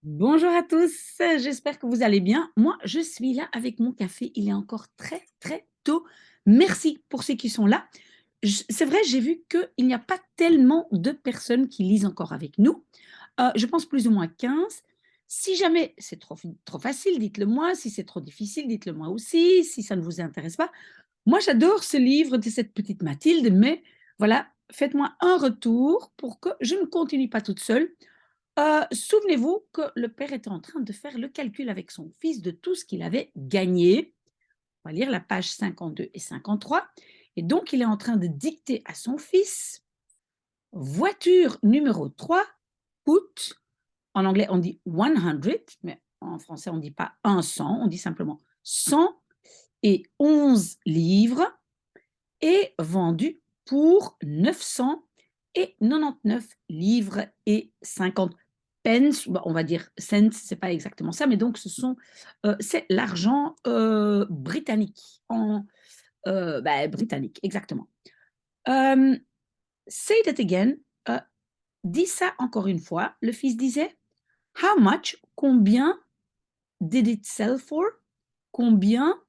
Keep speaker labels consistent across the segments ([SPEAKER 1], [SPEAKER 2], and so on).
[SPEAKER 1] Bonjour à tous, j'espère que vous allez bien. Moi, je suis là avec mon café. Il est encore très, très tôt. Merci pour ceux qui sont là. C'est vrai, j'ai vu qu'il n'y a pas tellement de personnes qui lisent encore avec nous. Je pense plus ou moins 15. Si jamais c'est trop facile, dites-le moi. Si c'est trop difficile, dites-le moi aussi. Si ça ne vous intéresse pas. Moi, j'adore ce livre de cette petite Mathilde, mais voilà, faites-moi un retour pour que je ne continue pas toute seule. Souvenez-vous que le père était en train de faire le calcul avec son fils de tout ce qu'il avait gagné. On va lire la page 52 et 53. Et donc, il est en train de dicter à son fils: voiture numéro 3 coûte, en anglais on dit 100, mais en français on ne dit pas 100, on dit simplement 111 livres et vendue pour 999 livres et 50 pence, bah, on va dire cents, c'est pas exactement ça, mais donc c'est l'argent britannique, britannique, exactement. Euh, Say that again, euh, dis ça encore une fois. Le fils disait: How much, combien, did it sell for? Combien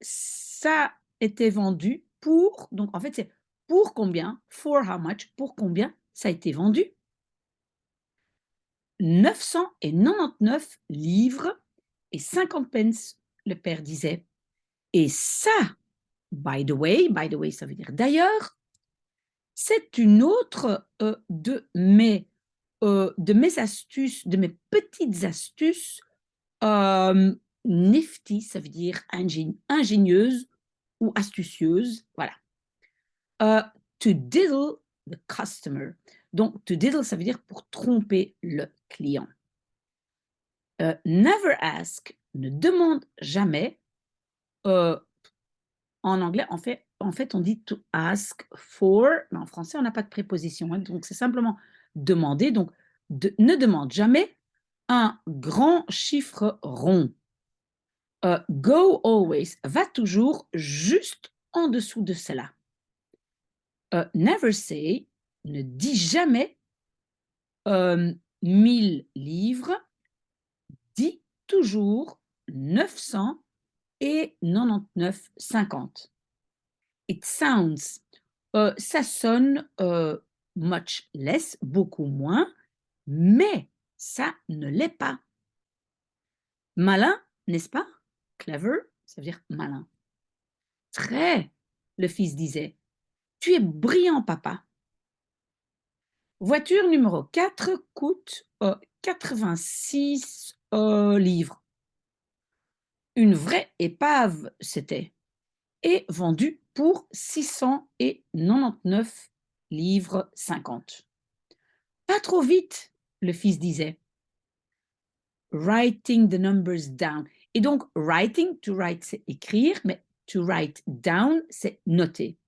[SPEAKER 1] ça était vendu pour, donc en fait c'est pour combien, for how much, pour combien ça a été vendu? 999 livres et 50 pence, le père disait. Et ça, by the way, ça veut dire d'ailleurs, c'est une autre de mes astuces, de mes petites astuces nifty, ça veut dire ingénieuse ou astucieuse, voilà. To diddle the customer. Donc, to diddle, ça veut dire pour tromper le client. Never ask, ne demande jamais. Euh, En anglais, en fait, on dit to ask for, mais en français, on n'a pas de préposition. Hein, donc, c'est simplement demander. Donc, ne demande jamais un grand chiffre rond. Go always, va toujours juste en dessous de cela. Never say, ne dis jamais 1000 livres, dis toujours 999,50. It sounds, ça sonne much less, beaucoup moins, mais ça ne l'est pas. Malin, n'est-ce pas? Clever, ça veut dire malin. Très, le fils disait. Tu es brillant, papa. Voiture numéro 4 coûte 86 livres. Une vraie épave, c'était. Et vendue pour 699 livres 50. Pas trop vite, le fils disait. Writing the numbers down. Et donc, writing, to write, c'est écrire, mais to write down, c'est noter.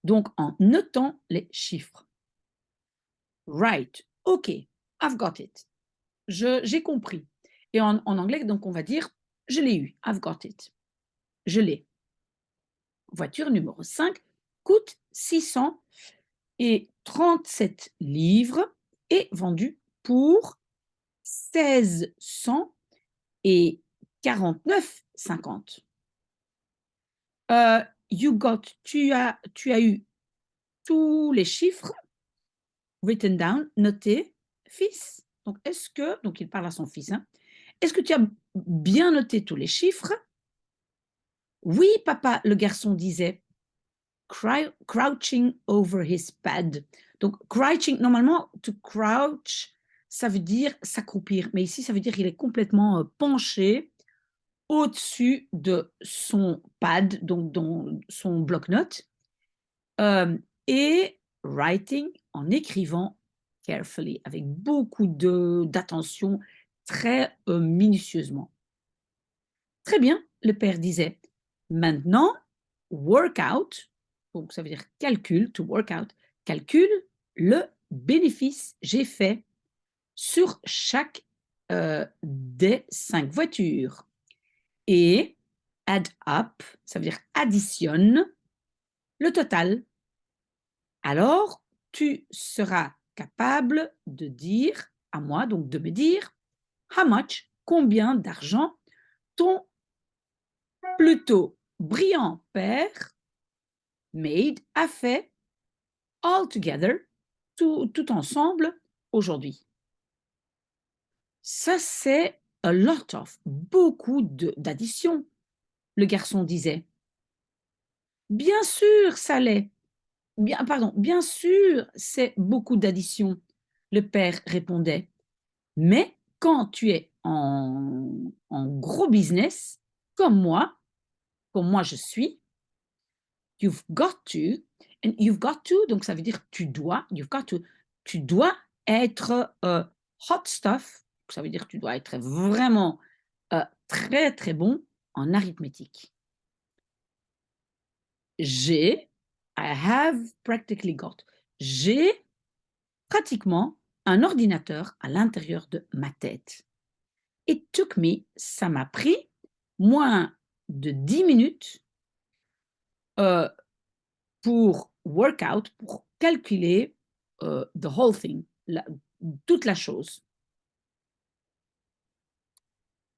[SPEAKER 1] Donc, en notant les chiffres. Right, OK, I've got it. J'ai compris. Et en anglais, donc, on va dire, je l'ai eu, I've got it. Je l'ai. Voiture numéro 5 coûte 637 livres et vendue pour 1649,50. Tu as eu tous les chiffres written down, notés, fils. Donc il parle à son fils, hein. Est-ce que tu as bien noté tous les chiffres? Oui, papa, le garçon disait, crouching over his pad. Donc, crouching, normalement, to crouch, ça veut dire s'accroupir. Mais ici, ça veut dire qu'il est complètement penché au-dessus de son pad, donc dans son bloc-notes, et writing, en écrivant carefully, avec beaucoup d'attention, très minutieusement. Très bien, le père disait. Maintenant, work out, donc ça veut dire calcul, to work out, calcule le bénéfice j'ai fait sur chaque des 5 voitures. Et add up, ça veut dire additionne le total. Alors, tu seras capable de dire à moi, donc de me dire, How much? Combien d'argent ton plutôt brillant père made a fait all together, tout ensemble aujourd'hui? Ça, c'est a lot of, beaucoup d'additions, le garçon disait. Bien sûr, ça l'est. Bien, pardon, bien sûr, c'est beaucoup d'additions, le père répondait. Mais quand tu es en gros business, comme moi je suis, you've got to, and you've got to, donc ça veut dire tu dois, you've got to, tu dois être hot stuff, ça veut dire tu dois être vraiment très très bon en arithmétique. J'ai, I have practically got, j'ai pratiquement un ordinateur à l'intérieur de ma tête. It took me, ça m'a pris moins de 10 minutes euh, pour work out, pour calculer the whole thing, toute la chose.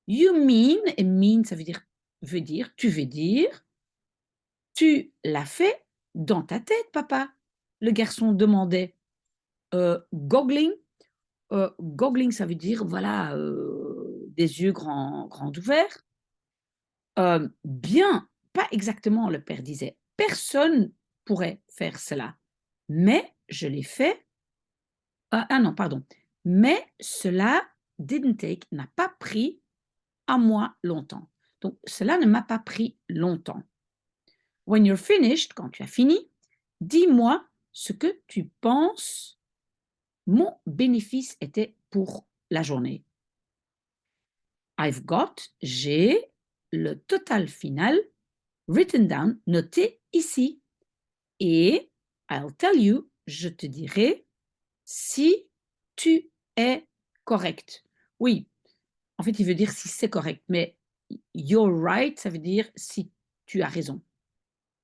[SPEAKER 1] You mean, et mean ça tu veux dire, tu l'as fait dans ta tête, papa. Le garçon demandait, goggling. Goggling, ça veut dire, voilà, des yeux grands ouverts. Bien, pas exactement, le père disait. Personne pourrait faire cela. Mais je l'ai fait. Non, pardon. Mais cela didn't take, n'a pas pris à moi longtemps. Donc, cela ne m'a pas pris longtemps. When you're finished, quand tu as fini, dis-moi ce que tu penses mon bénéfice était pour la journée. I've got, j'ai le total final written down, noté ici. Et I'll tell you, je te dirai si tu es correct. Oui, en fait, il veut dire si c'est correct, mais you're right, ça veut dire si tu as raison.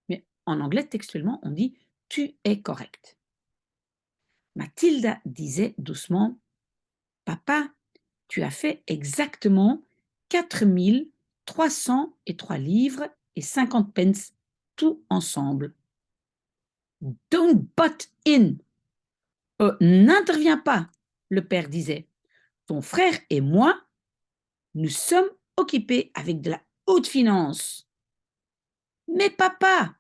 [SPEAKER 1] Mais en anglais, textuellement, on dit tu es correct. Mathilda disait doucement, papa, tu as fait exactement 4303 livres et 50 pence, tout ensemble. Don't butt in. N'interviens pas, le père disait. Ton frère et moi, nous sommes occupés avec de la haute finance. Mais papa.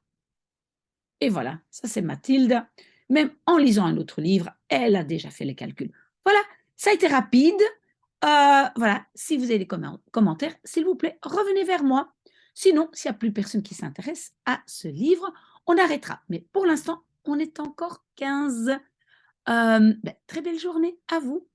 [SPEAKER 1] Et voilà, ça c'est Mathilde. Même en lisant un autre livre, elle a déjà fait les calculs. Voilà, ça a été rapide. Voilà, si vous avez des commentaires, s'il vous plaît, revenez vers moi. Sinon, s'il n'y a plus personne qui s'intéresse à ce livre, on arrêtera. Mais pour l'instant, on est encore 15. Très belle journée à vous.